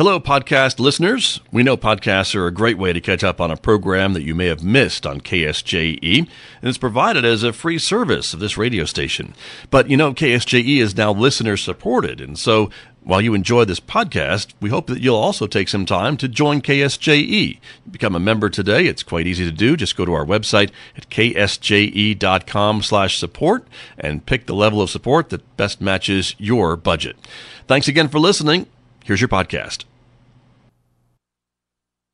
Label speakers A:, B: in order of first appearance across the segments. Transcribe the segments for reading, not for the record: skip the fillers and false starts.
A: Hello, podcast listeners. We know podcasts are a great way to catch up on a program that you may have missed on KSJE, and it's provided as a free service of this radio station. But you know, KSJE is now listener-supported, and so while you enjoy this podcast, we hope that you'll also take some time to join KSJE. Become a member today. It's quite easy to do. Just go to our website at ksje.com/support and pick the level of support that best matches your budget. Thanks again for listening. Here's your podcast.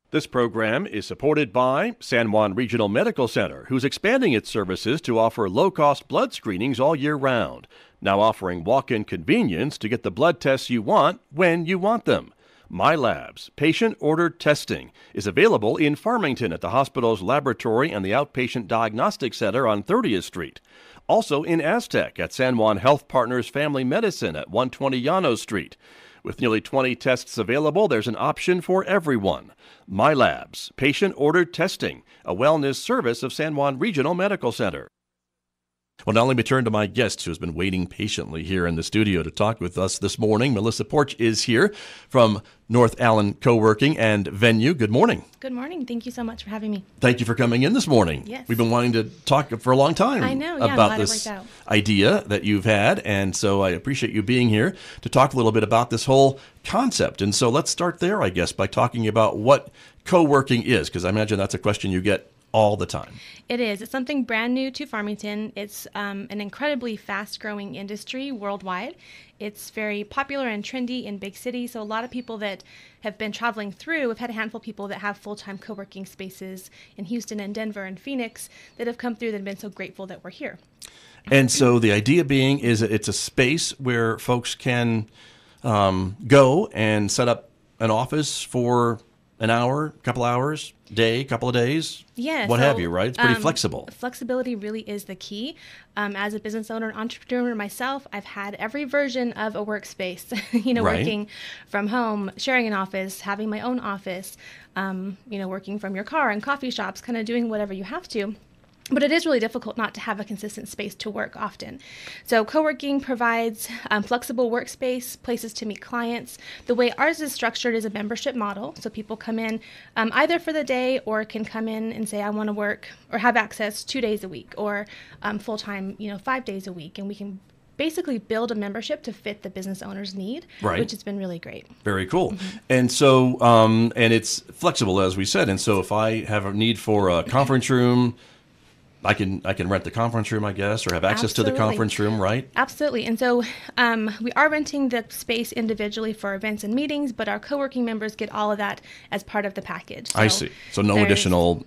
A: This program is supported by San Juan Regional Medical Center, who's expanding its services to offer low-cost blood screenings all year round, now offering walk-in convenience to get the blood tests you want when you want them. MyLabs, patient-ordered testing, is available in Farmington at the hospital's laboratory and the Outpatient Diagnostic Center on 30th Street. Also in Aztec at San Juan Health Partners Family Medicine at 120 Llanos Street. With nearly 20 tests available, there's an option for everyone. MyLabs, patient-ordered testing, a wellness service of San Juan Regional Medical Center. Well, now let me turn to my guest who has been waiting patiently here in the studio to talk with us this morning. Melissa Porch is here from North Allen Co-working and Venue. Good morning.
B: Good morning. Thank you so much for having me.
A: Thank you for coming in this morning.
B: Yes.
A: We've been wanting to talk for a long time about this idea that you've had, and so I appreciate you being here to talk a little bit about this whole concept. And so let's start there, I guess, by talking about what co-working is, because I imagine that's a question you get all the time.
B: It is. It's something brand new to Farmington. It's an incredibly fast-growing industry worldwide. It's very popular and trendy in big cities, so a lot of people that have been traveling through, we've had a handful of people that have full-time co-working spaces in Houston and Denver and Phoenix that have come through that have been so grateful that we're here.
A: And so the idea being is that it's a space where folks can go and set up an office for an hour, couple hours, day, couple of days, what have you, right? It's pretty flexible.
B: Flexibility really is the key. As a business owner and entrepreneur myself, I've had every version of a workspace, working from home, sharing an office, having my own office, working from your car and coffee shops, kind of doing whatever you have to. But it is really difficult not to have a consistent space to work often. So co-working provides flexible workspace, places to meet clients. The way ours is structured is a membership model. So people come in either for the day or can come in and say, I want to work or have access 2 days a week or full-time, 5 days a week. And we can basically build a membership to fit the business owner's need, which has been really great.
A: Very cool. Mm-hmm. And so, and it's flexible, as we said. And so if I have a need for a conference room, I can rent the conference room, I guess, or have access to the conference room, right?
B: Absolutely. And so we are renting the space individually for events and meetings, but our co-working members get all of that as part of the package. So
A: I see. So no additional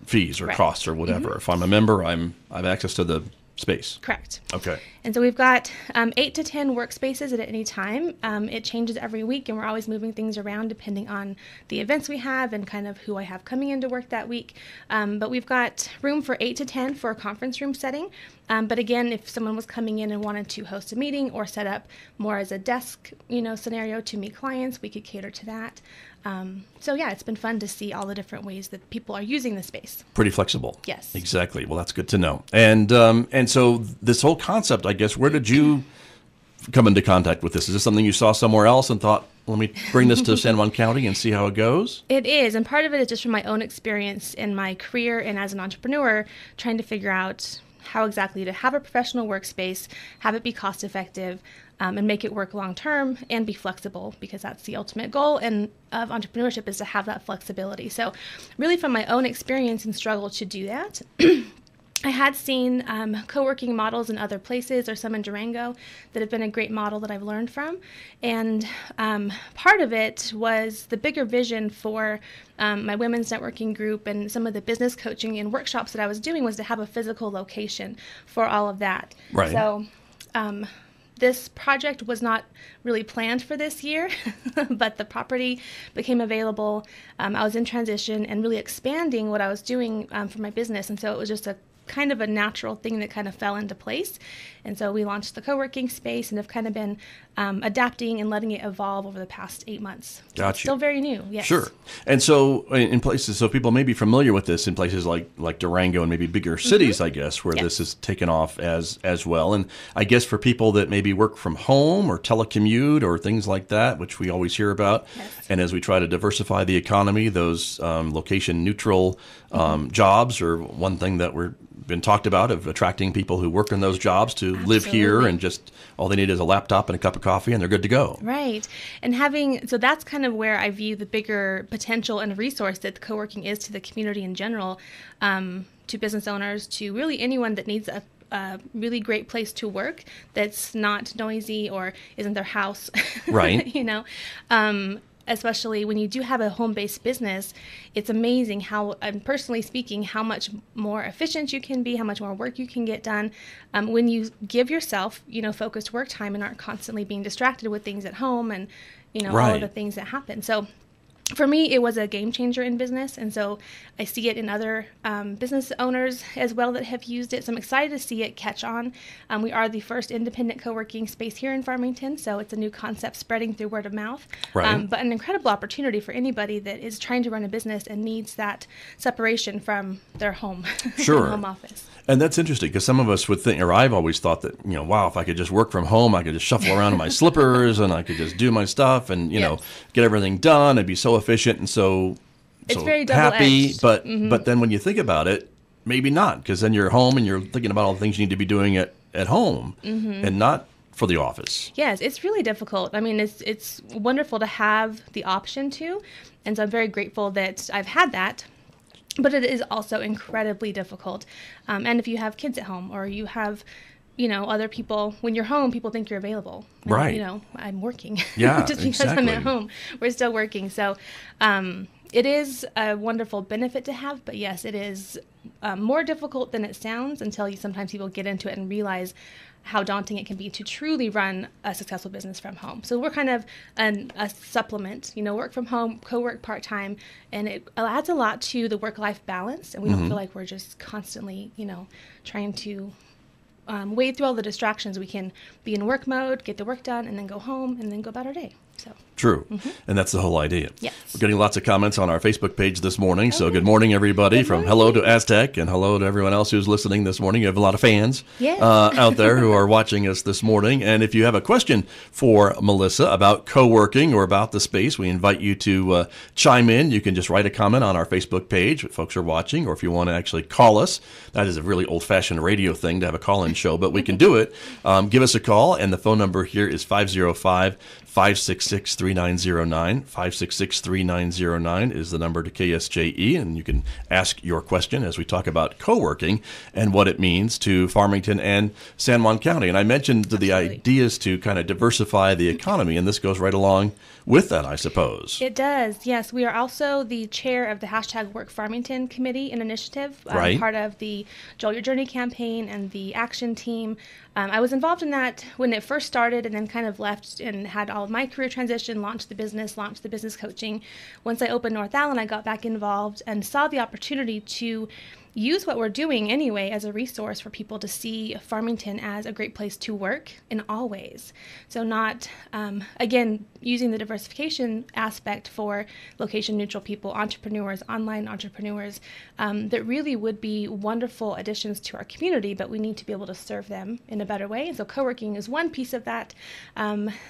A: fees or costs or whatever.
B: Mm-hmm.
A: If I'm a member, I have access to the space.
B: Correct.
A: Okay.
B: And so we've got 8 to 10 workspaces at any time. It changes every week, and we're always moving things around depending on the events we have and kind of who I have coming into work that week. But we've got room for 8 to 10 for a conference room setting. But again, if someone was coming in and wanted to host a meeting or set up more as a desk, scenario to meet clients, we could cater to that. It's been fun to see all the different ways that people are using the space.
A: Pretty flexible.
B: Yes.
A: Exactly. Well, that's good to know. And so this whole concept, I guess, where did you come into contact with this? Is this something you saw somewhere else and thought, let me bring this to San Juan County and see how it goes?
B: It is. And part of it is just from my own experience in my career and as an entrepreneur, trying to figure out how exactly to have a professional workspace, have it be cost effective, and make it work long term and be flexible, because that's the ultimate goal of entrepreneurship, is to have that flexibility. So really from my own experience and struggle to do that, I had seen co-working models in other places, or some in Durango, that have been a great model that I've learned from. And part of it was the bigger vision for my women's networking group and some of the business coaching and workshops that I was doing was to have a physical location for all of that.
A: Right.
B: So this project was not really planned for this year, but the property became available. I was in transition and really expanding what I was doing for my business. And so it was just a kind of a natural thing that kind of fell into place. And so we launched the co-working space and have kind of been adapting and letting it evolve over the past 8 months. So
A: Gotcha.
B: It's still very new. Yes.
A: Sure. And so in places, so people may be familiar with this in places like Durango and maybe bigger cities, I guess, where this is taken off as well. And I guess for people that maybe work from home or telecommute or things like that, which we always hear about, and as we try to diversify the economy, those location neutral jobs are one thing that we're been talked about, of attracting people who work in those jobs to live here, and just all they need is a laptop and a cup of coffee and they're good to go.
B: Right. And so that's kind of where I view the bigger potential and resource that co-working is to the community in general, to business owners, to really anyone that needs a really great place to work that's not noisy or isn't their house.
A: Right.
B: Especially when you do have a home-based business, it's amazing how, personally speaking, how much more efficient you can be, how much more work you can get done when you give yourself, focused work time and aren't constantly being distracted with things at home and, all of the things that happen. So for me, it was a game changer in business, and so I see it in other business owners as well that have used it. So I'm excited to see it catch on. We are the first independent co-working space here in Farmington, so it's a new concept spreading through word of mouth.
A: Right.
B: But an incredible opportunity for anybody that is trying to run a business and needs that separation from their home,
A: Sure.
B: home office.
A: And that's interesting because some of us would think, or I've always thought that, wow, if I could just work from home, I could just shuffle around in my slippers and I could just do my stuff and, get everything done. I'd be so efficient and so
B: it's very
A: happy.
B: double-edged.
A: But then when you think about it, maybe not, because then you're home and you're thinking about all the things you need to be doing at home and not for the office.
B: Yes, it's really difficult. I mean, it's wonderful to have the option to, and so I'm very grateful that I've had that. But it is also incredibly difficult. And if you have kids at home or you have, other people, when you're home, people think you're available. And,
A: right.
B: I'm working.
A: Yeah,
B: Just because I'm at home, we're still working. So it is a wonderful benefit to have. But yes, it is more difficult than it sounds until sometimes people get into it and realize how daunting it can be to truly run a successful business from home. So we're kind of a supplement, work from home, co-work part-time, and it adds a lot to the work-life balance, and we don't feel like we're just constantly, trying to wade through all the distractions. We can be in work mode, get the work done, and then go home, and then go about our day. So.
A: True. And that's the whole idea.
B: Yes.
A: We're getting lots of comments on our Facebook page this morning. So good morning, everybody. Good morning. From hello to Aztec and hello to everyone else who's listening this morning. You have a lot of fans out there who are watching us this morning. And if you have a question for Melissa about co-working or about the space, we invite you to chime in. You can just write a comment on our Facebook page if folks are watching, or if you want to actually call us. That is a really old-fashioned radio thing to have a call-in show, but we can do it. Give us a call, and the phone number here is 505-566-3909. 566-3909 is the number to KSJE, and you can ask your question as we talk about co-working and what it means to Farmington and San Juan County. And I mentioned the ideas to kind of diversify the economy, and this goes right along with that, I suppose.
B: It does, yes. We are also the chair of the #Work Farmington Committee and Initiative, part of the Joel Your Journey campaign and the action team. I was involved in that when it first started, and then kind of left and had all of my career transition, launched the business coaching. Once I opened North Allen, I got back involved and saw the opportunity to use what we're doing anyway as a resource for people to see Farmington as a great place to work in all ways. So not, again, using the diversification aspect for location neutral people, entrepreneurs, online entrepreneurs, that really would be wonderful additions to our community, but we need to be able to serve them in a better way. And so co-working is one piece of that.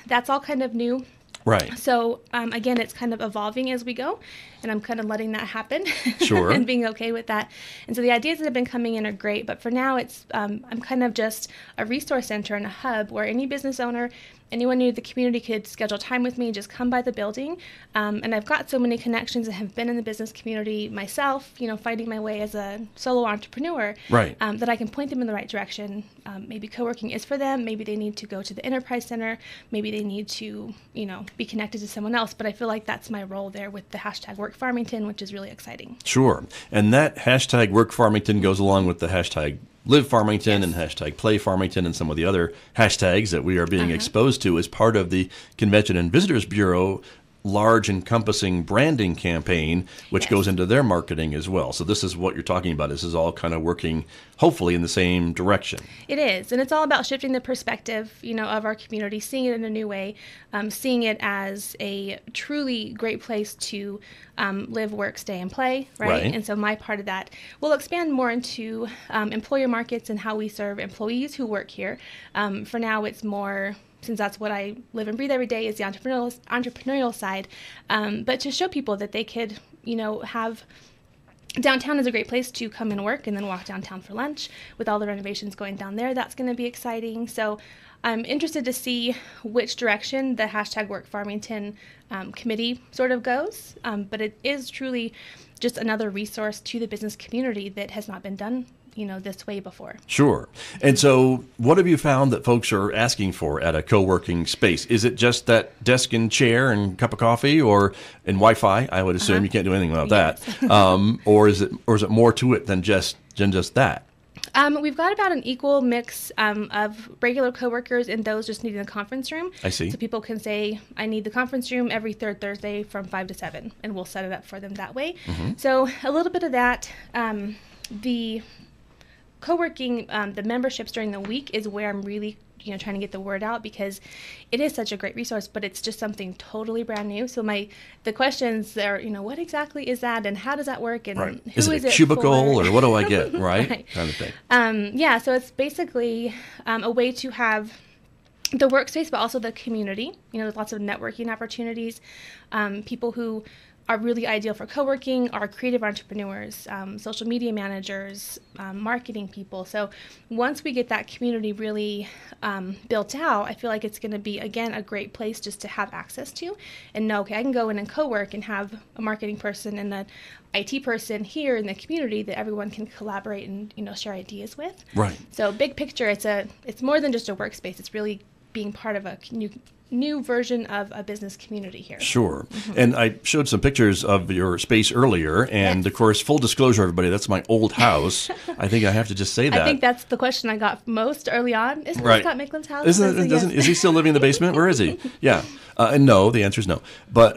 B: That's all kind of new.
A: Right.
B: So, again, it's kind of evolving as we go, and I'm kind of letting that happen.
A: Sure.
B: And being okay with that. And so the ideas that have been coming in are great, but for now it's I'm kind of just a resource center and a hub where any business owner, anyone new to the community could schedule time with me, just come by the building. And I've got so many connections that have been in the business community myself, fighting my way as a solo entrepreneur,
A: right.
B: That I can point them in the right direction. Maybe co-working is for them. Maybe they need to go to the Enterprise Center. Maybe they need to, be connected to someone else. But I feel like that's my role there with the #Work Farmington, which is really exciting.
A: Sure. And that #Work Farmington goes along with the #Live Farmington and #Play Farmington and some of the other hashtags that we are being exposed to as part of the Convention and Visitors Bureau large encompassing branding campaign, which
B: Yes.
A: goes into their marketing as well. So this is what you're talking about. This is all kind of working, hopefully, in the same direction.
B: It is, and it's all about shifting the perspective, of our community, seeing it in a new way, seeing it as a truly great place to live, work, stay, and play, right? And so my part of that will expand more into employer markets and how we serve employees who work here. For now, it's more, since that's what I live and breathe every day, is the entrepreneurial side. But to show people that they could, have downtown is a great place to come and work and then walk downtown for lunch. With all the renovations going down there, that's going to be exciting. So I'm interested to see which direction the hashtag Work Farmington committee sort of goes. But it is truly just another resource to the business community that has not been done this way before.
A: Sure. And so what have you found that folks are asking for at a co-working space? Is it just that desk and chair and cup of coffee and Wi-Fi? I would assume you can't do anything without that. Or is it more to it than just that?
B: We've got about an equal mix of regular coworkers and those just needing a conference room.
A: I see.
B: So people can say, I need the conference room every third Thursday from 5 to 7, and we'll set it up for them that way. So a little bit of that. The co-working, the memberships during the week is where I'm really, trying to get the word out, because it is such a great resource, but it's just something totally brand new. So the questions are, what exactly is that, and how does that work, and
A: right.
B: who
A: Is it a
B: it
A: cubicle,
B: for?
A: or what do I get, right?
B: Right.
A: Kind of thing.
B: So it's basically a way to have the workspace, but also the community. There's lots of networking opportunities. People who are really ideal for co-working are creative entrepreneurs, social media managers, marketing people. So once we get that community really built out, I feel like it's going to be, again, a great place just to have access to and know, okay, I can go in and co-work and have a marketing person and an IT person here in the community that everyone can collaborate and, share ideas with.
A: Right.
B: So big picture, it's more than just a workspace. It's really being part of a new version of a business community here.
A: Sure. And I showed some pictures of your space earlier, and
B: Yes.
A: of course, full disclosure, everybody, that's my old house. I think I have to just say that.
B: I think that's the question I got most early on. Isn't
A: Right.
B: this Scott Michlin's house?
A: Is he still living in the basement? Where is he? Yeah. And no, the answer is no. But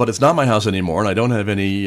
A: it's not my house anymore, and I don't have any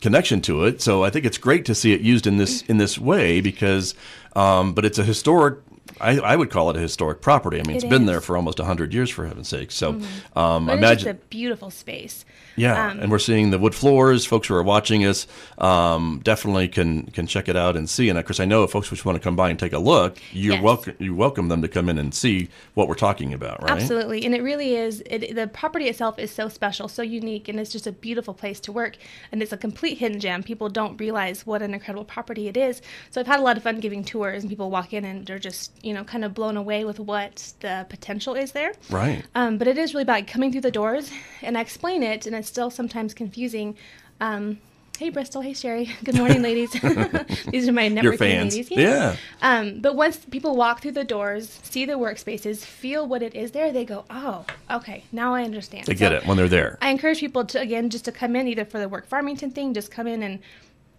A: connection to it. So I think it's great to see it used in this way, because but it's a historic. I would call it a historic property. I mean, it's been there for almost 100 years, for heaven's sake. So
B: But
A: imagine.
B: it's just a beautiful space.
A: Yeah, and we're seeing the wood floors. Folks who are watching us definitely can check it out and see. And of course, I know if folks just want to come by and take a look, you're
B: Yes.
A: you welcome them to come in and see what we're talking about, right?
B: Absolutely, and it really is. The property itself is so special, so unique, and it's just a beautiful place to work. And it's a complete hidden gem. People don't realize what an incredible property it is. So I've had a lot of fun giving tours, and people walk in and they're just kind of blown away with what the potential is there.
A: Right.
B: But it is really about coming through the doors, and I explain it, and it's still sometimes confusing. Hey, Bristol. Hey, Sherry. Good morning, ladies. These are my networking
A: Your fans.
B: ladies.
A: Yeah.
B: But once people walk through the doors, see the workspaces, feel what it is there, they go, oh, okay, now I understand.
A: They get it when they're there.
B: I encourage people to, again, just to come in either for the Work Farmington thing, just come in and,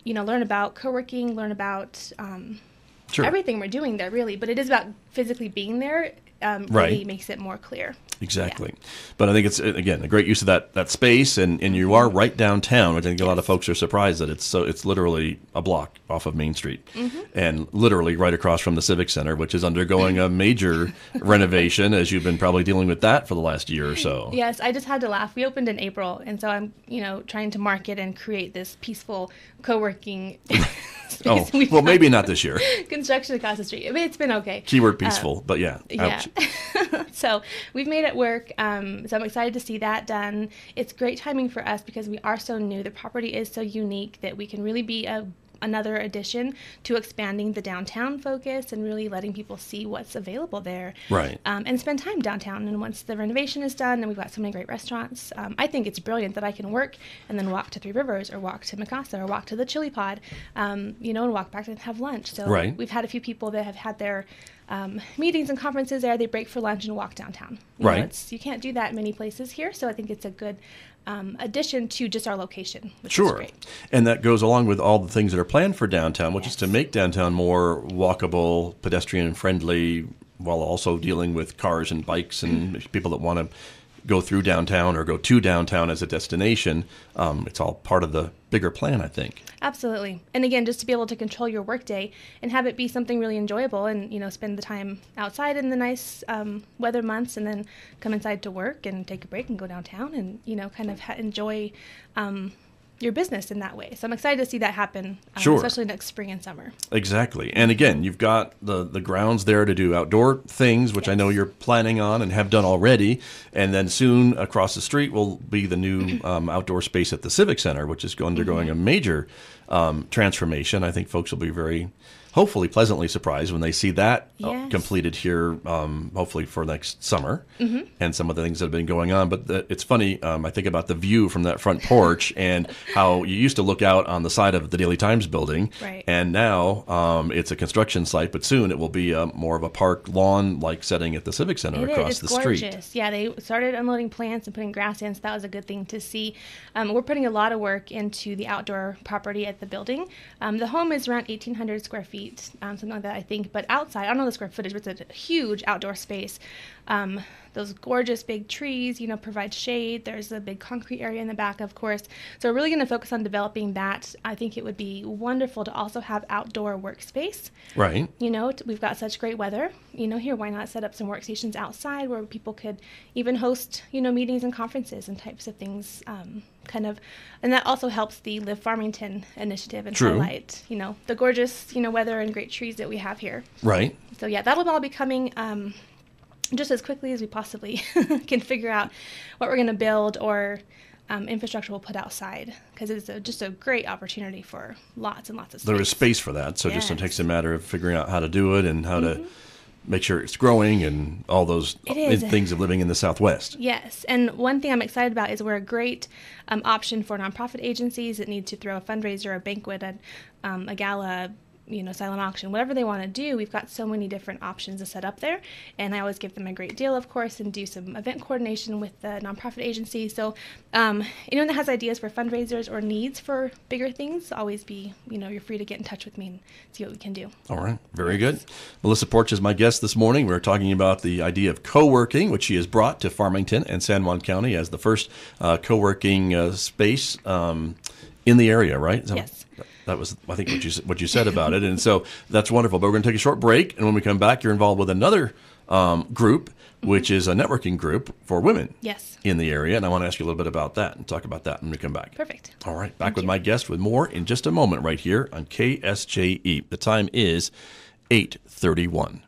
B: learn about co-working, learn about
A: Sure.
B: everything we're doing there, really. But it is about physically being there. Really
A: Right.
B: makes it more clear.
A: Exactly. But I think it's, again, a great use of that space, and you are right downtown, which I think a lot of folks are surprised that it's literally a block off of Main Street, and literally right across from the Civic Center, which is undergoing a major renovation, as you've been probably dealing with that for the last year or so.
B: Yes, I just had to laugh. We opened in April, and so I'm, trying to market and create this peaceful co-working space.
A: Oh, well, maybe not this year.
B: Construction across the street. I mean, it's been okay.
A: Keyword peaceful, but yeah.
B: Yeah.
A: Ouch.
B: So we've made it work. So I'm excited to see that done. It's great timing for us because we are so new. The property is so unique that we can really be another addition to expanding the downtown focus and really letting people see what's available there.
A: Right.
B: And spend time downtown. And once the renovation is done and we've got so many great restaurants, I think it's brilliant that I can work and then walk to Three Rivers or walk to Mikasa or walk to the Chili Pod, and walk back and have lunch. So
A: Right.
B: we've had a few people that have had their meetings and conferences there. They break for lunch and walk downtown. You
A: Right.
B: know, you can't do that many places here, so I think it's a good addition to just our location, which is
A: Sure.
B: great.
A: And that goes along with all the things that are planned for downtown, which is to make downtown more walkable, pedestrian friendly, while also dealing with cars and bikes and people that want to go through downtown or go to downtown as a destination. It's all part of the bigger plan, I think.
B: Absolutely. And again, just to be able to control your workday and have it be something really enjoyable and, spend the time outside in the nice weather months and then come inside to work and take a break and go downtown and, kind of enjoy your business in that way. So I'm excited to see that happen,
A: Sure.
B: especially next spring and summer.
A: Exactly. And again, you've got the grounds there to do outdoor things, which I know you're planning on and have done already. And then soon across the street will be the new outdoor space at the Civic Center, which is undergoing a major transformation. I think folks will be very, hopefully pleasantly surprised when they see that completed here, hopefully for next summer, and some of the things that have been going on. But it's funny, I think about the view from that front porch and how you used to look out on the side of the Daily Times building,
B: right.
A: And now it's a construction site, but soon it will be more of a park lawn-like setting at the Civic Center across the street.
B: It's gorgeous. Yeah, they started unloading plants and putting grass in, so that was a good thing to see. We're putting a lot of work into the outdoor property at the building. The home is around 1,800 square feet. Something like that, I think. But outside, I don't know the square footage, but it's a huge outdoor space. Those gorgeous big trees, provide shade. There's a big concrete area in the back, of course. So we're really going to focus on developing that. I think it would be wonderful to also have outdoor workspace.
A: Right.
B: We've got such great weather. Here, why not set up some workstations outside where people could even host, meetings and conferences and types of things. And that also helps the Live Farmington initiative and highlight, the gorgeous, weather and great trees that we have here.
A: Right.
B: So yeah, that'll all be coming just as quickly as we possibly can figure out what we're going to build or infrastructure we'll put outside, because it's just a great opportunity for lots and lots of space.
A: There is space for that, so just it takes a matter of figuring out how to do it and how to make sure it's growing and all those things of living in the Southwest.
B: Yes, and one thing I'm excited about is we're a great option for nonprofit agencies that need to throw a fundraiser, a banquet, a gala, silent auction, whatever they want to do. We've got so many different options to set up there, and I always give them a great deal, of course, and do some event coordination with the nonprofit agency. So anyone that has ideas for fundraisers or needs for bigger things, always be, you're free to get in touch with me and see what we can do.
A: All right. Very good. Melissa Porch is my guest this morning. We're talking about the idea of co-working, which she has brought to Farmington and San Juan County as the first co-working space in the area, right?
B: Yes.
A: That was, I think, what you said about it. And so that's wonderful. But we're going to take a short break. And when we come back, you're involved with another group, which is a networking group for women in the area. And I want to ask you a little bit about that and talk about that when we come back.
B: Perfect.
A: All right. Back with my guest with more in just a moment right here on KSJE. The time is 8:31.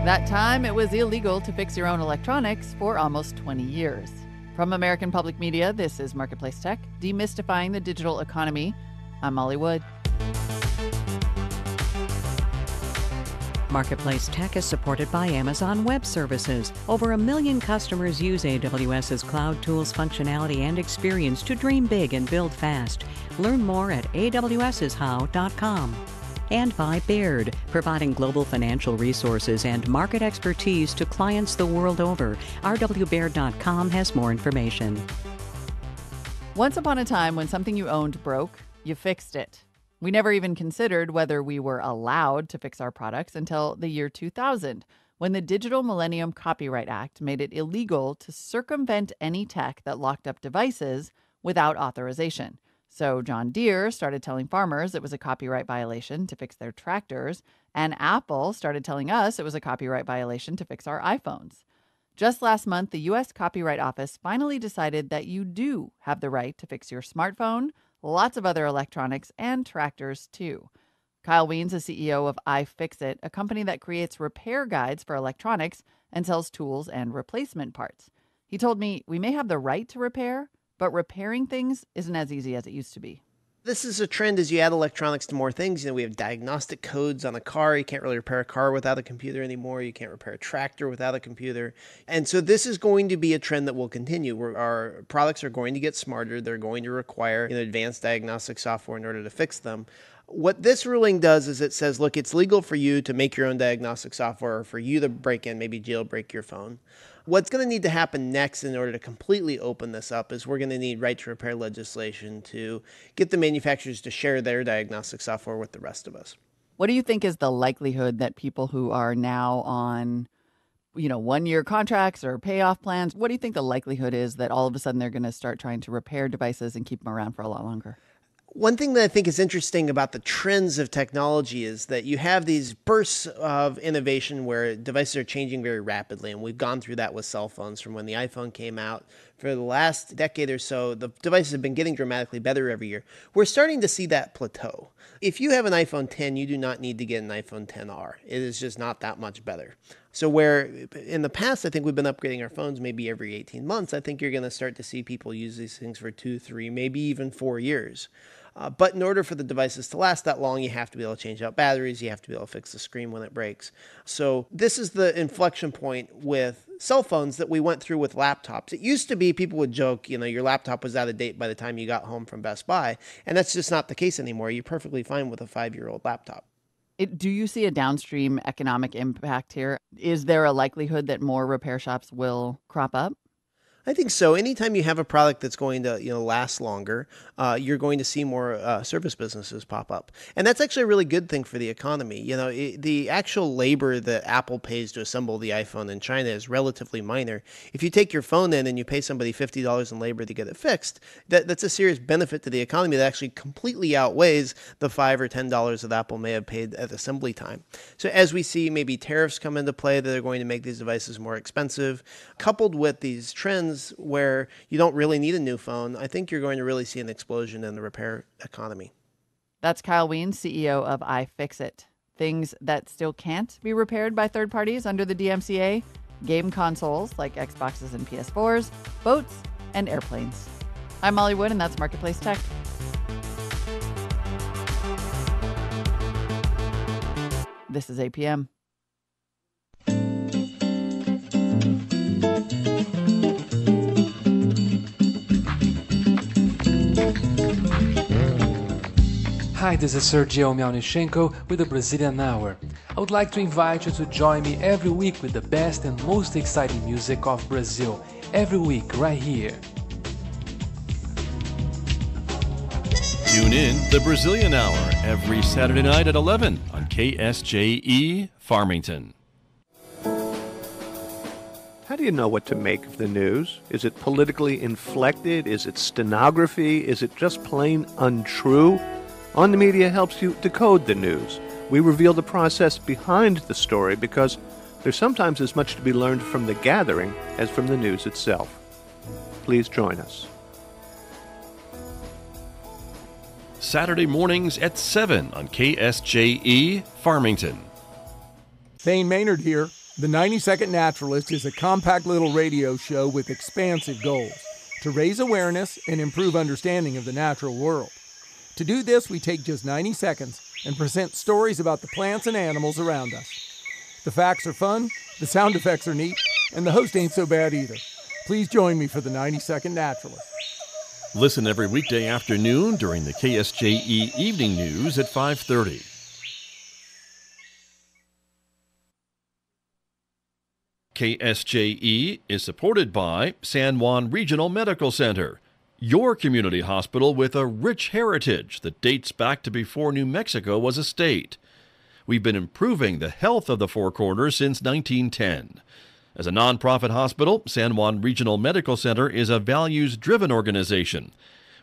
C: That time, it was illegal to fix your own electronics for almost 20 years. From American Public Media, this is Marketplace Tech, demystifying the digital economy. I'm Molly Wood.
D: Marketplace Tech is supported by Amazon Web Services. Over 1 million customers use AWS's cloud tools, functionality, and experience to dream big and build fast. Learn more at awshow.com. And by Baird, providing global financial resources and market expertise to clients the world over. rwbaird.com has more information.
C: Once upon a time, when something you owned broke, you fixed it. We never even considered whether we were allowed to fix our products until the year 2000, when the Digital Millennium Copyright Act made it illegal to circumvent any tech that locked up devices without authorization. So John Deere started telling farmers it was a copyright violation to fix their tractors, and Apple started telling us it was a copyright violation to fix our iPhones. Just last month, the U.S. Copyright Office finally decided that you do have the right to fix your smartphone, lots of other electronics, and tractors too. Kyle Wiens is CEO of iFixit, a company that creates repair guides for electronics and sells tools and replacement parts. He told me we may have the right to repair, but repairing things isn't as easy as it used to be.
E: This is a trend as you add electronics to more things. We have diagnostic codes on a car. You can't really repair a car without a computer anymore. You can't repair a tractor without a computer. And so this is going to be a trend that will continue, where our products are going to get smarter. They're going to require advanced diagnostic software in order to fix them. What this ruling does is it says, look, it's legal for you to make your own diagnostic software or for you to break in, maybe jailbreak your phone. What's going to need to happen next in order to completely open this up is we're going to need right to repair legislation to get the manufacturers to share their diagnostic software with the rest of us.
C: What do you think is the likelihood that people who are now on, 1-year contracts or payoff plans, what do you think the likelihood is that all of a sudden they're going to start trying to repair devices and keep them around for a lot longer?
E: One thing that I think is interesting about the trends of technology is that you have these bursts of innovation where devices are changing very rapidly. And we've gone through that with cell phones from when the iPhone came out. For the last decade or so, the devices have been getting dramatically better every year. We're starting to see that plateau. If you have an iPhone 10, you do not need to get an iPhone 10R. It is just not that much better. So where in the past, I think we've been upgrading our phones maybe every 18 months, I think you're going to start to see people use these things for 2, 3, maybe even 4 years. But in order for the devices to last that long, you have to be able to change out batteries. You have to be able to fix the screen when it breaks. So this is the inflection point with cell phones that we went through with laptops. It used to be people would joke, your laptop was out of date by the time you got home from Best Buy. And that's just not the case anymore. You're perfectly fine with a 5-year-old laptop.
C: Do you see a downstream economic impact here? Is there a likelihood that more repair shops will crop up?
E: I think so. Anytime you have a product that's going to last longer, you're going to see more service businesses pop up. And that's actually a really good thing for the economy. The actual labor that Apple pays to assemble the iPhone in China is relatively minor. If you take your phone in and you pay somebody $50 in labor to get it fixed, that's a serious benefit to the economy that actually completely outweighs the $5 or $10 that Apple may have paid at assembly time. So as we see maybe tariffs come into play that are going to make these devices more expensive, coupled with these trends where you don't really need a new phone, I think you're going to really see an explosion in the repair economy.
C: That's Kyle Wiens, CEO of iFixit. Things that still can't be repaired by third parties under the DMCA: game consoles like Xboxes and PS4s, boats, and airplanes. I'm Molly Wood, and that's Marketplace Tech. This is APM.
F: Hi, this is Sergio Melnichenko with the Brazilian Hour. I would like to invite you to join me every week with the best and most exciting music of Brazil. Every week, right here.
A: Tune in the Brazilian Hour every Saturday night at 11 on KSJE Farmington.
G: How do you know what to make of the news? Is it politically inflected? Is it stenography? Is it just plain untrue? On the Media helps you decode the news. We reveal the process behind the story because there's sometimes as much to be learned from the gathering as from the news itself. Please join us.
A: Saturday mornings at 7 on KSJE Farmington.
H: Thane Maynard here. The 90-Second Naturalist is a compact little radio show with expansive goals to raise awareness and improve understanding of the natural world. To do this, we take just 90 seconds and present stories about the plants and animals around us. The facts are fun, the sound effects are neat, and the host ain't so bad either. Please join me for the 90-Second Naturalist.
A: Listen every weekday afternoon during the KSJE Evening News at 5:30. KSJE is supported by San Juan Regional Medical Center, your community hospital with a rich heritage that dates back to before New Mexico was a state. We've been improving the health of the Four Corners since 1910. As a nonprofit hospital, San Juan Regional Medical Center is a values-driven organization.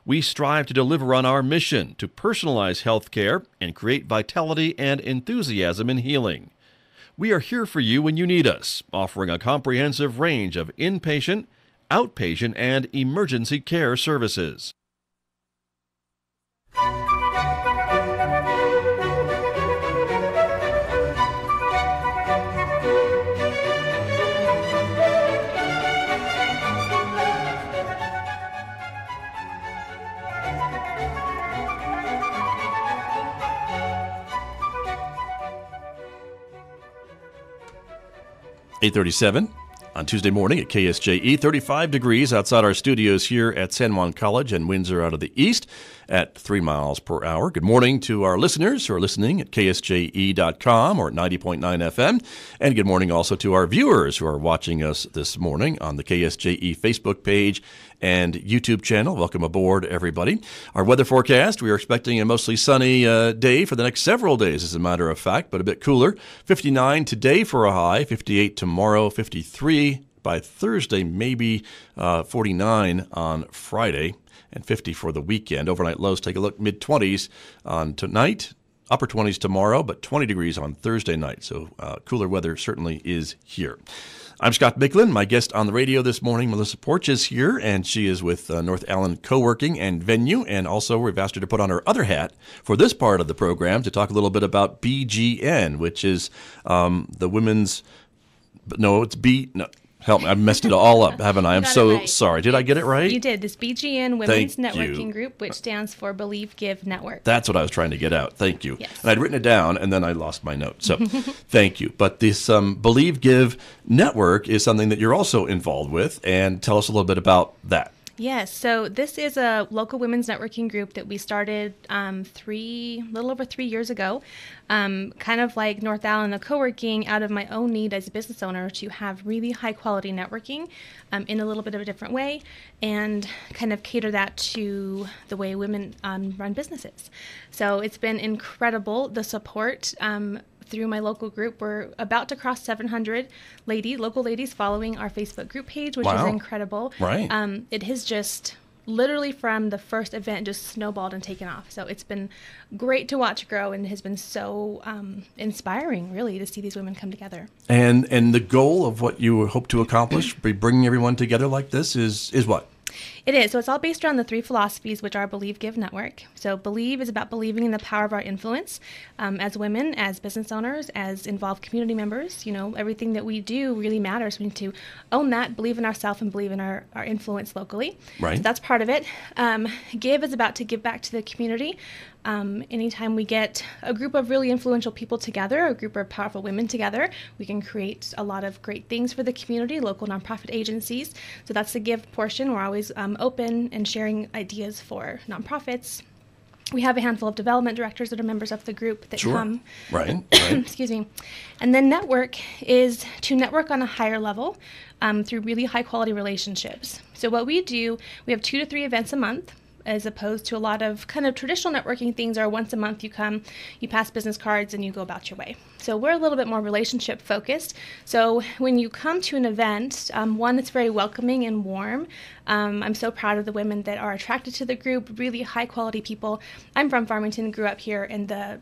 A: We strive to deliver on our mission to personalize health care and create vitality and enthusiasm in healing. We are here for you when you need us, offering a comprehensive range of inpatient, outpatient, and emergency care services. (8:37) on Tuesday morning at KSJE. 35 degrees outside our studios here at San Juan College and Windsor out of the east at 3 miles per hour. Good morning to our listeners who are listening at KSJE.com or 90.9 FM. And good morning also to our viewers who are watching us this morning on the KSJE Facebook page and YouTube channel. Welcome aboard, everybody. Our weather forecast, we are expecting a mostly sunny day for the next several days, as a matter of fact, but a bit cooler. 59 today for a high, 58 tomorrow, 53 by Thursday, maybe 49 on Friday, and 50 for the weekend. Overnight lows, take a look, mid-20s on tonight, upper 20s tomorrow, but 20 degrees on Thursday night. So cooler weather certainly is here. I'm Scott Michlin. My guest on the radio this morning, Melissa Porch, is here, and she is with North Allen Co-working and Venue. And also, we've asked her to put on her other hat for this part of the program to talk a little bit about BGN, which is the women's. No, it's B. No. Help me, I've messed it all up, haven't I? I'm so right. Sorry. Did I get it right?
B: You did. This BGN Women's Networking Group, which stands for Believe, Give, Network.
A: That's what I was trying to get out. Thank you.
B: Yes.
A: And I'd written it down, and then I lost my note. So thank you. But this Believe, Give Network is something that you're also involved with, and tell us a little bit about that.
B: Yes, so this is a local women's networking group that we started little over 3 years ago, kind of like North Allen, the co-working, out of my own need as a business owner to have really high quality networking in a little bit of a different way, and kind of cater that to the way women run businesses. So it's been incredible, the support through my local group. We're about to cross 700 local ladies following our Facebook group page, which is incredible.
A: Right.
B: It has just literally from the first event just snowballed and taken off. So it's been great to watch grow, and has been so inspiring, really, to see these women come together. And
A: the goal of what you hope to accomplish by bringing everyone together like this is what?
B: It is. So it's all based around the three philosophies, which are Believe, Give, Network. So Believe is about believing in the power of our influence as women, as business owners, as involved community members. You know, everything that we do really matters. We need to own that, believe in ourselves, and believe in our influence locally.
A: Right.
B: So that's part of it. Give is about to give back to the community. Anytime we get a group of really influential people together, a group of powerful women together, we can create a lot of great things for the community, local nonprofit agencies. So that's the give portion. We're always open and sharing ideas for nonprofits. We have a handful of development directors that are members of the group that come.
A: Right.
B: Excuse me. And then network is to network on a higher level through really high quality relationships. So what we do, we have 2 to 3 events a month, as opposed to a lot of kind of traditional networking things are once a month you come, you pass business cards, and you go about your way. So we're a little bit more relationship focused. So when you come to an event, one, it's very welcoming and warm. I'm so proud of the women that are attracted to the group, really high quality people. I'm from Farmington, grew up here, and the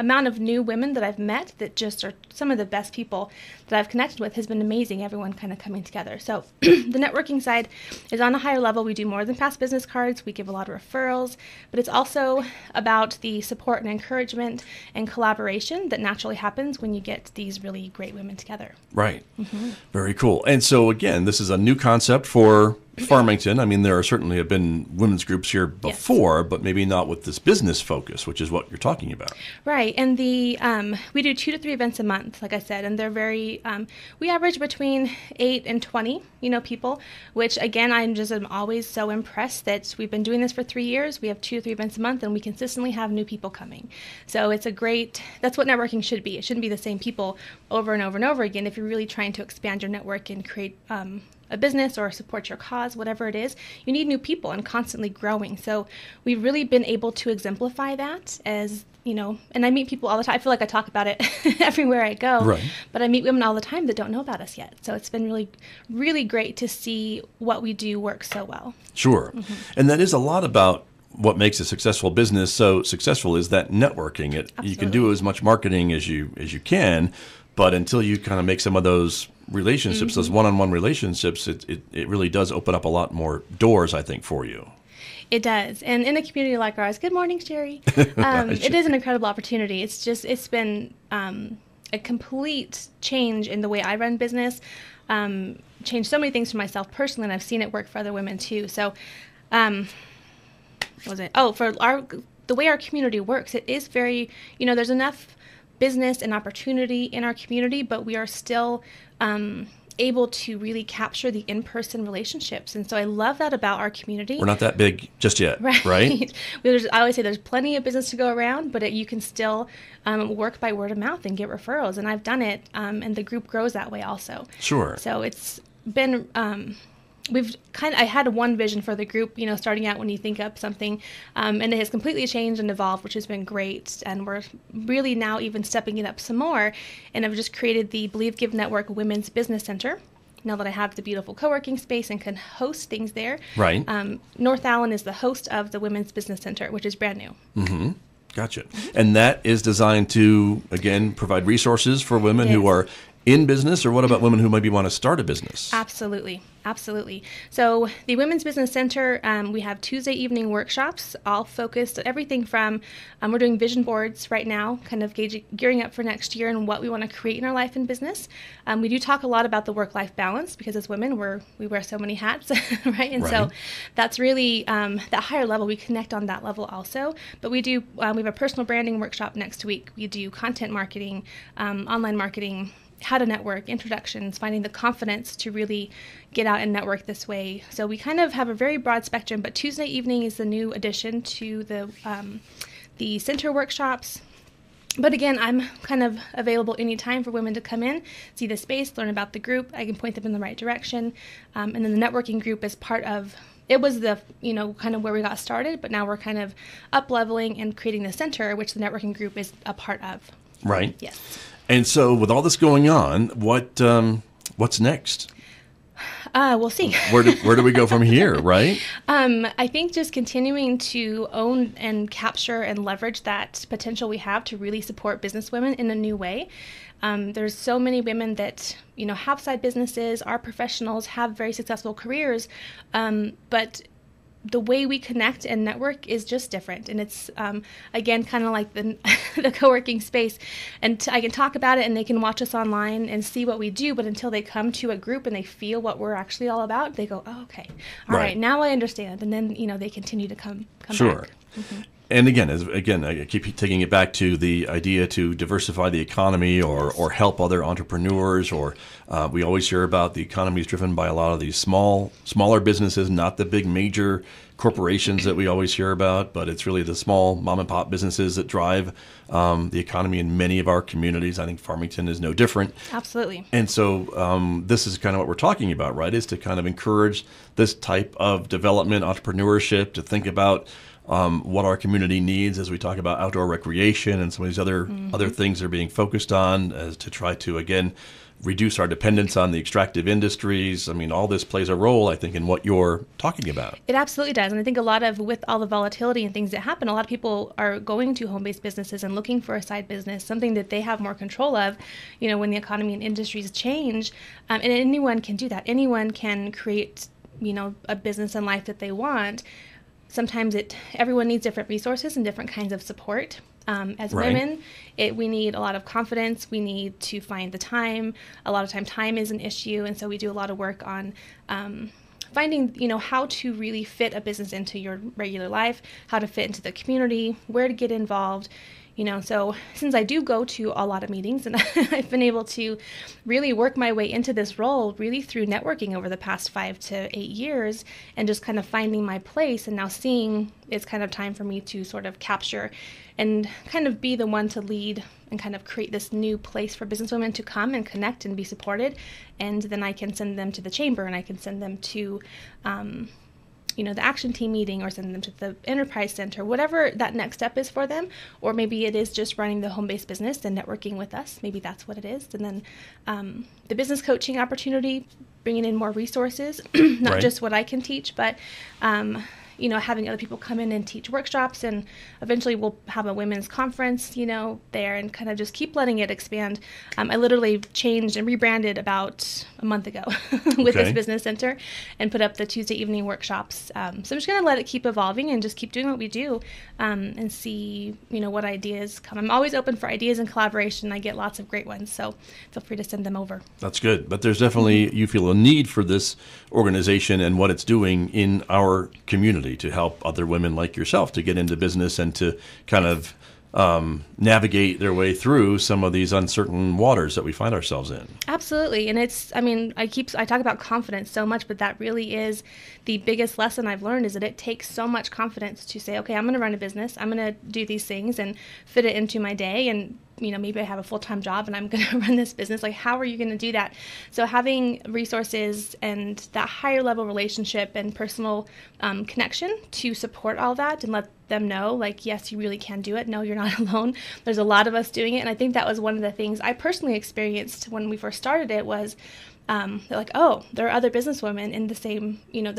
B: amount of new women that I've met that just are some of the best people that I've connected with has been amazing, everyone kind of coming together. So the networking side is on a higher level. We do more than pass business cards. We give a lot of referrals, but it's also about the support and encouragement and collaboration that naturally happens when you get these really great women together.
A: Right. Mm-hmm. Very cool. And so again, this is a new concept for Farmington. I mean, there certainly have been women's groups here before, but maybe not with this business focus, which is what you're talking about.
B: Right. And we do 2 to 3 events a month, like I said, and they're very, we average between 8 and 20, people, which again, I'm always so impressed that we've been doing this for 3 years. We have 2 to 3 events a month, and we consistently have new people coming. So it's that's what networking should be. It shouldn't be the same people over and over and over again. If you're really trying to expand your network and create a business or support your cause, whatever it is, you need new people and constantly growing. So we've really been able to exemplify that as, and I meet people all the time. I feel like I talk about it everywhere I go,
A: right.
B: But I meet women all the time that don't know about us yet. So it's been really, really great to see what we do work so well.
A: Sure. Mm-hmm. And that is a lot about what makes a successful business so successful is that networking. You can do as much marketing as you can, but until you kind of make some of those relationships, those one-on-one relationships, it really does open up a lot more doors, I think, for you.
B: It does. And in a community like ours, good morning, Sherry. It is an incredible opportunity. It's been a complete change in the way I run business, changed so many things for myself personally, and I've seen it work for other women too. So, what was it? Oh, for the way our community works, it is very, there's enough business and opportunity in our community, but we are still able to really capture the in-person relationships. And so I love that about our community.
A: We're not that big just yet, right?
B: I always say there's plenty of business to go around, but you can still work by word of mouth and get referrals. And I've done it, and the group grows that way also.
A: Sure.
B: So it's been I had one vision for the group, starting out when you think up something, and it has completely changed and evolved, which has been great. And we're really now even stepping it up some more. And I've just created the Believe Give Network Women's Business Center. Now that I have the beautiful co-working space and can host things there.
A: Right.
B: North Allen is the host of the Women's Business Center, which is brand new.
A: Mm-hmm. Gotcha. And that is designed to, again, provide resources for women who are in business, or what about women who maybe want to start a business?
B: Absolutely. So the Women's Business Center, we have Tuesday evening workshops, all focused on everything from, we're doing vision boards right now, kind of gearing up for next year and what we want to create in our life and business. We do talk a lot about the work-life balance, because as women, we wear so many hats, right? And so that's really that higher level. We connect on that level also. But we have a personal branding workshop next week. We do content marketing, online marketing, how to network, introductions, finding the confidence to really get out and network this way. So we kind of have a very broad spectrum, but Tuesday evening is the new addition to the center workshops. But again, I'm kind of available anytime for women to come in, see the space, learn about the group. I can point them in the right direction. And then the networking group is part of, it was the, kind of where we got started, but now we're kind of up-leveling and creating the center, which the networking group is a part of.
A: Right.
B: Yes.
A: And so with all this going on, what's next?
B: We'll see.
A: Where do we go from here, right?
B: I think just continuing to own and capture and leverage that potential we have to really support business women in a new way. There's so many women that, have side businesses, are professionals, have very successful careers, but the way we connect and network is just different. And it's, again, kind of like the co-working space. And I can talk about it and they can watch us online and see what we do. But until they come to a group and they feel what we're actually all about, they go, oh, okay. All right, now I understand. And then, they continue to come
A: sure.
B: back. Mm-hmm.
A: And again, I keep taking it back to the idea to diversify the economy or help other entrepreneurs. Or we always hear about the economy is driven by a lot of these smaller businesses, not the big major corporations that we always hear about, but it's really the small mom and pop businesses that drive the economy in many of our communities. I think Farmington is no different.
B: Absolutely.
A: And so this is kind of what we're talking about, right? Is to kind of encourage this type of development, entrepreneurship, to think about what our community needs as we talk about outdoor recreation and some of these other things that are being focused on, as to try to, again, reduce our dependence on the extractive industries. I mean, all this plays a role, I think, in what you're talking about.
B: It absolutely does. And I think with all the volatility and things that happen, a lot of people are going to home-based businesses and looking for a side business, something that they have more control of, when the economy and industries change. And anyone can do that. Anyone can create, a business and life that they want. Sometimes everyone needs different resources and different kinds of support. As women, we need a lot of confidence. We need to find the time. A lot of time is an issue. And so we do a lot of work on finding, how to really fit a business into your regular life, how to fit into the community, where to get involved. So since I do go to a lot of meetings, and I've been able to really work my way into this role really through networking over the past 5 to 8 years, and just kind of finding my place, and now seeing it's kind of time for me to sort of capture and kind of be the one to lead and kind of create this new place for businesswomen to come and connect and be supported. And then I can send them to the chamber, and I can send them to the action team meeting, or send them to the enterprise center, whatever that next step is for them. Or maybe it is just running the home-based business and networking with us. Maybe that's what it is. And then the business coaching opportunity, bringing in more resources, not just what I can teach, but having other people come in and teach workshops, and eventually we'll have a women's conference, there, and kind of just keep letting it expand. I literally changed and rebranded about a month ago with this business center, and put up the Tuesday evening workshops. So I'm just going to let it keep evolving and just keep doing what we do, and see, what ideas come. I'm always open for ideas and collaboration. I get lots of great ones, so feel free to send them over.
A: That's good. But there's definitely, you feel a need for this organization and what it's doing in our community to help other women like yourself to get into business and to kind of navigate their way through some of these uncertain waters that we find ourselves in.
B: Absolutely. And I talk about confidence so much, but that really is the biggest lesson I've learned, is that it takes so much confidence to say, okay, I'm going to run a business. I'm going to do these things and fit it into my day. And maybe I have a full-time job and I'm going to run this business. Like, how are you going to do that? So having resources and that higher level relationship and personal connection to support all that and let them know, like, yes, you really can do it. No, you're not alone. There's a lot of us doing it. And I think that was one of the things I personally experienced when we first started it was they're like, oh, there are other businesswomen in the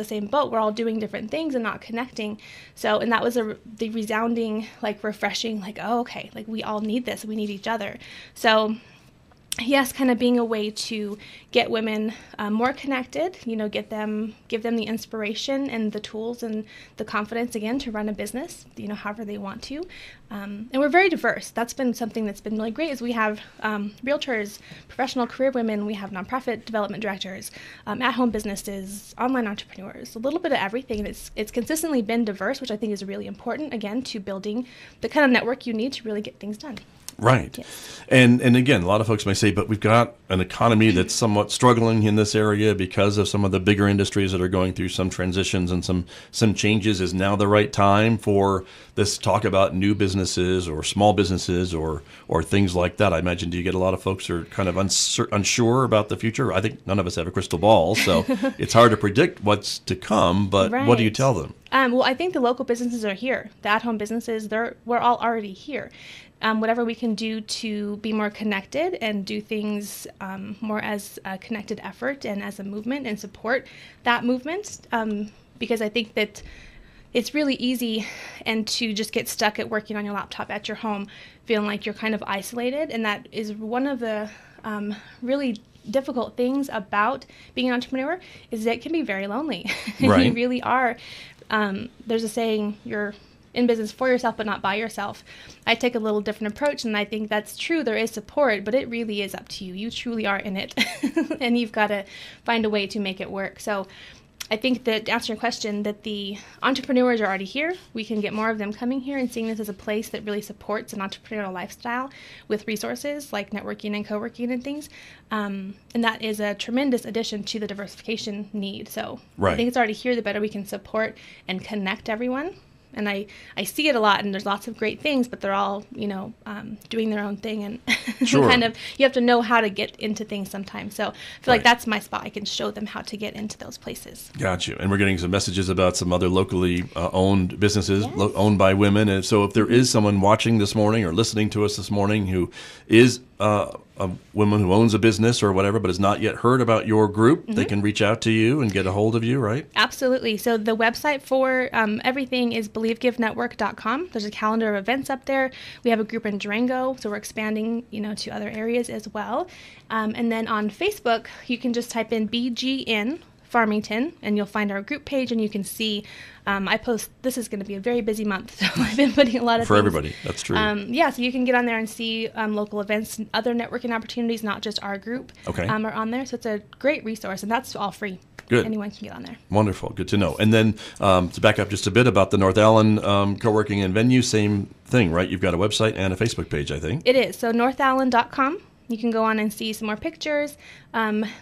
B: same boat. We're all doing different things and not connecting. So, and that was the resounding, like, refreshing, like, oh, okay, like, we all need this. We need each other. So yes, kind of being a way to get women more connected, give them the inspiration and the tools and the confidence, again, to run a business, however they want to. And we're very diverse. That's been something that's been really great is we have realtors, professional career women, we have nonprofit development directors, at-home businesses, online entrepreneurs, a little bit of everything. And it's consistently been diverse, which I think is really important, again, to building the kind of network you need to really get things done.
A: Right. Yes. And again, a lot of folks may say, but we've got an economy that's somewhat struggling in this area because of some of the bigger industries that are going through some transitions and some changes. Is now the right time for this talk about new businesses or small businesses or things like that? I imagine, do you get a lot of folks who are kind of unsure about the future? I think none of us have a crystal ball, so it's hard to predict what's to come, but What do you tell them?
B: Well, I think the local businesses are here. The at-home businesses, we're all already here. Whatever we can do to be more connected and do things more as a connected effort and as a movement and support that movement, because I think that it's really easy and to just get stuck at working on your laptop at your home, feeling like you're kind of isolated, and that is one of the really difficult things about being an entrepreneur is that it can be very lonely.
A: Right.
B: You really are. There's a saying, you're in business for yourself but not by yourself. I take a little different approach, and I think that's true. There is support, but it really is up to you. You truly are in it, and you've got to find a way to make it work. So I think that, to answer your question, that the entrepreneurs are already here. We can get more of them coming here and seeing this as a place that really supports an entrepreneurial lifestyle with resources like networking and co-working and things. And that is a tremendous addition to the diversification need. So
A: right.
B: I think it's already here. The better we can support and connect everyone. And I see it a lot, and there's lots of great things, but they're all, doing their own thing. And
A: sure.
B: kind of, you have to know how to get into things sometimes. So I feel like that's my spot. I can show them how to get into those places.
A: Got you. And we're getting some messages about some other locally owned businesses
B: Yes.
A: Owned by women. And so if there is someone watching this morning or listening to us this morning who is a woman who owns a business or whatever, but has not yet heard about your group, they can reach out to you and get a hold of you, right?
B: Absolutely. So the website for everything is believegivenetwork.com. There's a calendar of events up there. We have a group in Durango, so we're expanding, to other areas as well. And then on Facebook, you can just type in BGN Farmington, and you'll find our group page, and you can see I post. This is going to be a very busy month, so I've been putting a lot of
A: for
B: things.
A: Everybody. That's true.
B: So you can get on there and see local events and other networking opportunities, not just our group.
A: Okay.
B: Are on there, so it's a great resource, and that's all free.
A: Good.
B: Anyone can get on there. Wonderful.
A: Good to know. And then to back up just a bit about the North Allen co-working and venue, same thing, right? You've got a website and a Facebook page, I think.
B: It is. So northallen.com. You can go on and see some more pictures,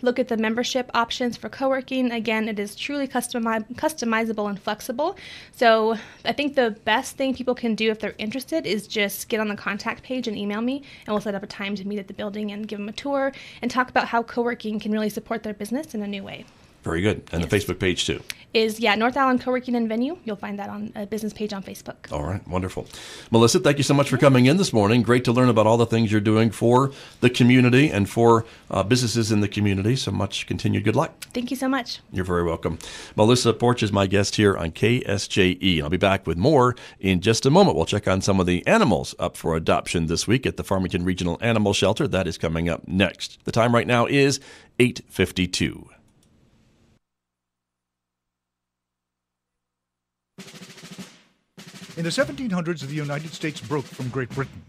B: look at the membership options for co-working. Again, it is truly customizable and flexible. So I think the best thing people can do if they're interested is just get on the contact page and email me, and we'll set up a time to meet at the building and give them a tour and talk about how co-working can really support their business in a new way.
A: Very good. And the Facebook page, too.
B: Is, North Allen Co-working and Venue. You'll find that on a business page on Facebook.
A: All right. Wonderful. Melissa, thank you so much for coming in this morning. Great to learn about all the things you're doing for the community and for businesses in the community. So much continued good luck.
B: Thank you so much.
A: You're very welcome. Melissa Porch is my guest here on KSJE. I'll be back with more in just a moment. We'll check on some of the animals up for adoption this week at the Farmington Regional Animal Shelter. That is coming up next. The time right now is 8:52.
I: In the 1700s, the United States broke from Great Britain.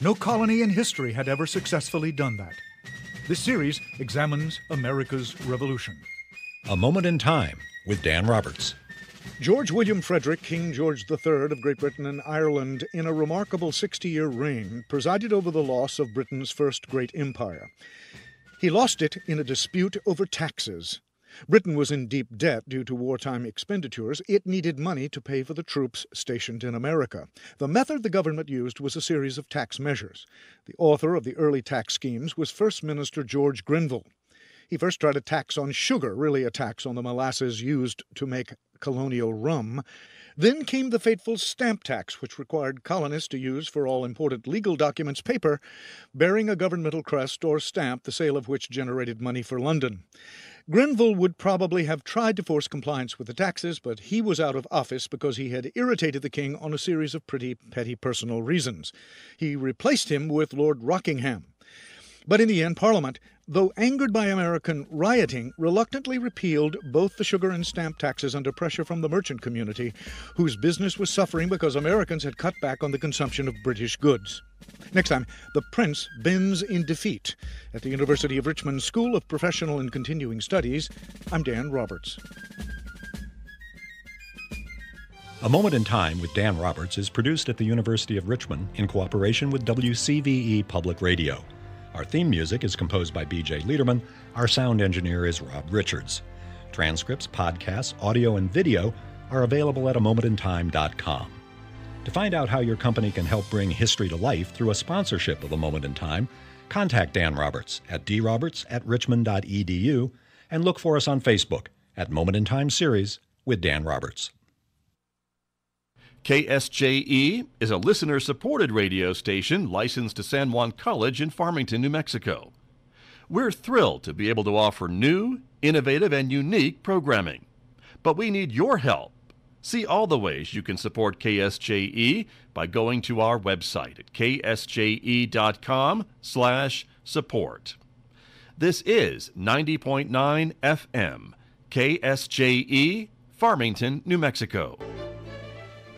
I: No colony in history had ever successfully done that. This series examines America's Revolution.
J: A Moment in Time with Dan Roberts.
I: George William Frederick, King George III of Great Britain and Ireland, in a remarkable 60-year reign, presided over the loss of Britain's first great empire. He lost it in a dispute over taxes. Britain was in deep debt due to wartime expenditures. It needed money to pay for the troops stationed in America. The method the government used was a series of tax measures. The author of the early tax schemes was First Minister George Grenville. He first tried a tax on sugar, really a tax on the molasses used to make colonial rum. Then came the fateful stamp tax, which required colonists to use for all important legal documents paper bearing a governmental crest or stamp, the sale of which generated money for London. Grenville would probably have tried to force compliance with the taxes, but he was out of office because he had irritated the king on a series of pretty petty personal reasons. He replaced him with Lord Rockingham. But in the end, Parliament, though angered by American rioting, reluctantly repealed both the sugar and stamp taxes under pressure from the merchant community, whose business was suffering because Americans had cut back on the consumption of British goods. Next time, the prince bends in defeat. At the University of Richmond School of Professional and Continuing Studies, I'm Dan Roberts.
J: A Moment in Time with Dan Roberts is produced at the University of Richmond in cooperation with WCVE Public Radio. Our theme music is composed by B.J. Liederman. Our sound engineer is Rob Richards. Transcripts, podcasts, audio, and video are available at amomentintime.com. To find out how your company can help bring history to life through a sponsorship of A Moment in Time, contact Dan Roberts at droberts@richmond.edu and look for us on Facebook at Moment in Time Series with Dan Roberts.
A: KSJE is a listener-supported radio station licensed to San Juan College in Farmington, New Mexico. We're thrilled to be able to offer new, innovative, and unique programming. But we need your help. See all the ways you can support KSJE by going to our website at ksje.com/support. This is 90.9 FM, KSJE, Farmington, New Mexico.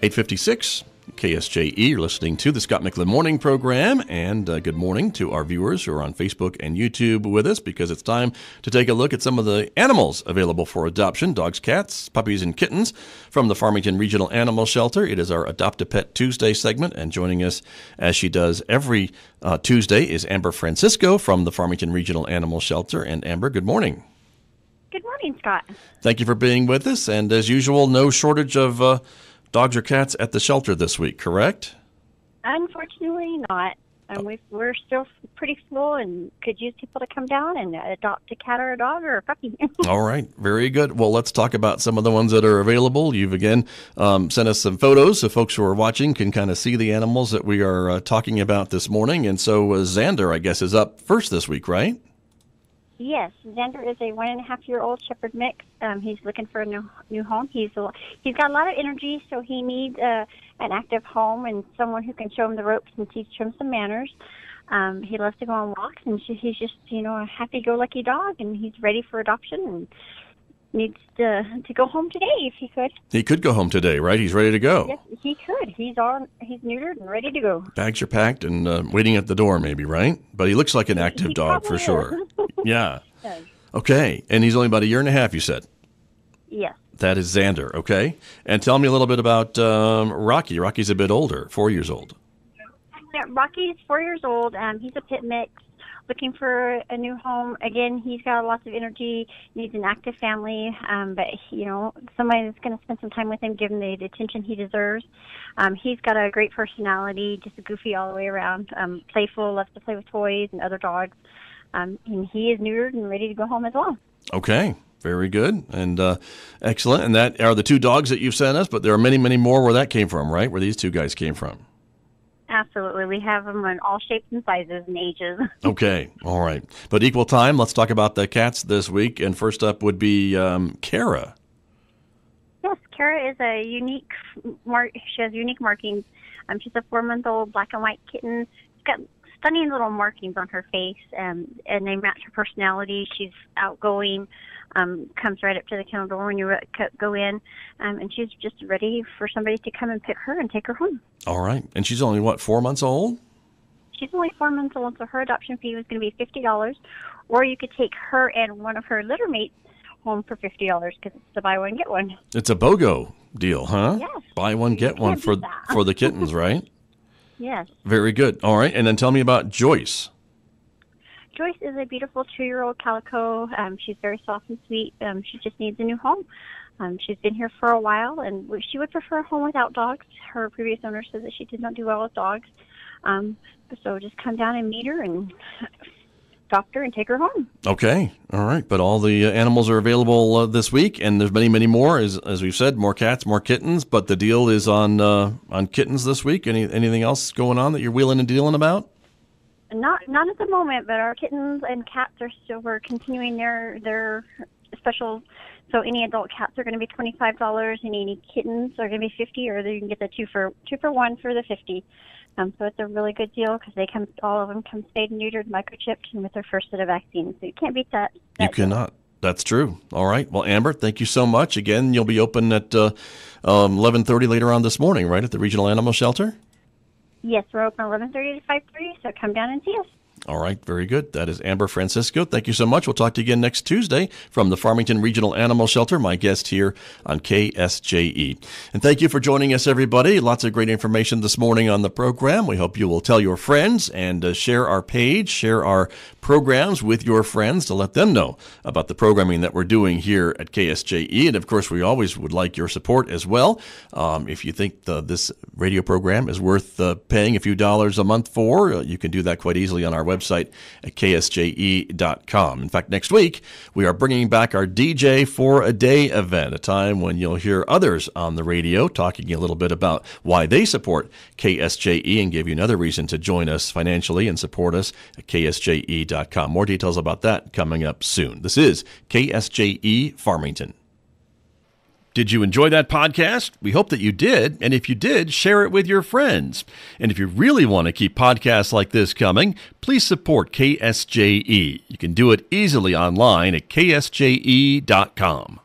A: 8:56, KSJE, you're listening to the Scott Michlin Morning Program, and good morning to our viewers who are on Facebook and YouTube with us, because it's time to take a look at some of the animals available for adoption, dogs, cats, puppies, and kittens from the Farmington Regional Animal Shelter. It is our Adopt a Pet Tuesday segment, and joining us, as she does every Tuesday, is Amber Francisco from the Farmington Regional Animal Shelter. And Amber, good morning.
K: Good morning, Scott.
A: Thank you for being with us, and as usual, no shortage of dogs or cats at the shelter this week, correct?
K: Unfortunately not. We're still pretty full and could use people to come down and adopt a cat or a dog or a puppy.
A: All right. Very good. Well, let's talk about some of the ones that are available. You've, again, sent us some photos so folks who are watching can kind of see the animals that we are talking about this morning. And so Xander, I guess, is up first this week, right?
K: Yes, Xander is a 1.5-year-old shepherd mix. He's looking for a new home. He's got a lot of energy, so he needs an active home and someone who can show him the ropes and teach him some manners. He loves to go on walks, and he's just a happy-go-lucky dog, and he's ready for adoption and needs to go home today if he could.
A: He could go home today, right? He's ready to go.
K: Yes, he could. He's neutered and ready to go.
A: Bags are packed and waiting at the door, maybe, right? But he looks like an active dog for sure. Yeah. Okay. And he's only about 1.5 years, you said?
K: Yes.
A: That is Xander. Okay. And tell me a little bit about Rocky. Rocky's a bit older, 4 years old.
K: Yeah, Rocky's 4 years old. He's a pit mix, looking for a new home. Again, he's got lots of energy, needs an active family, but, somebody that's going to spend some time with him, give him the attention he deserves. He's got a great personality, just a goofy all the way around, playful, loves to play with toys and other dogs. And he is neutered and ready to go home as well. Okay.
A: Very good and excellent. And that are the two dogs that you've sent us, but there are many, many more where that came from, right? Where these two guys came from.
K: Absolutely. We have them in all shapes and sizes and ages.
A: Okay. All right. But equal time, let's talk about the cats this week. And first up would be Kara.
K: Yes, Kara is she has unique markings. She's a 4-month-old black and white kitten. She's got stunning little markings on her face, and they match her personality. She's outgoing, comes right up to the kennel door when you go in, and she's just ready for somebody to come and pick her and take her home.
A: All right. And she's only, 4 months old?
K: She's only 4 months old, so her adoption fee was going to be $50, or you could take her and one of her litter mates home for $50 because it's the buy one, get one.
A: It's a BOGO deal, huh?
K: Yes.
A: Buy one, get one for the kittens, right?
K: Yes.
A: Very good. All right. And then tell me about Joyce.
K: Joyce is a beautiful 2-year-old calico. She's very soft and sweet. She just needs a new home. She's been here for a while, and she would prefer a home without dogs. Her previous owner says that she did not do well with dogs. So just come down and meet her and adopt her and take her home.
A: Okay. All right. But all the animals are available this week, and there's many, many more. As we've said, more cats, more kittens. But the deal is on kittens this week. Anything else going on that you're wheeling and dealing about?
K: Not at the moment, but our kittens and cats we're continuing their special. So any adult cats are going to be $25, and any kittens are going to be $50, or you can get the 2 for 1 for the $50. So it's a really good deal because all of them come spayed and neutered, microchipped, and with their first set of vaccines. So you can't beat that.
A: You cannot. That's true. All right. Well, Amber, thank you so much. Again, you'll be open at 11:30 later on this morning, right, at the Regional Animal Shelter?
K: Yes, we're open 11:30 to 5:30, so come down and see us.
A: All right, very good. That is Amber Francisco. Thank you so much. We'll talk to you again next Tuesday from the Farmington Regional Animal Shelter, my guest here on KSJE. And thank you for joining us, everybody. Lots of great information this morning on the program. We hope you will tell your friends and share our page, share our programs with your friends to let them know about the programming that we're doing here at KSJE. And, of course, we always would like your support as well. If you think this radio program is worth paying a few dollars a month for, you can do that quite easily on our website at ksje.com. In fact, next week, we are bringing back our DJ for a Day event, a time when you'll hear others on the radio talking a little bit about why they support KSJE and give you another reason to join us financially and support us at ksje.com. More details about that coming up soon. This is KSJE Farmington. Did you enjoy that podcast? We hope that you did. And if you did, share it with your friends. And if you really want to keep podcasts like this coming, please support KSJE. You can do it easily online at ksje.com.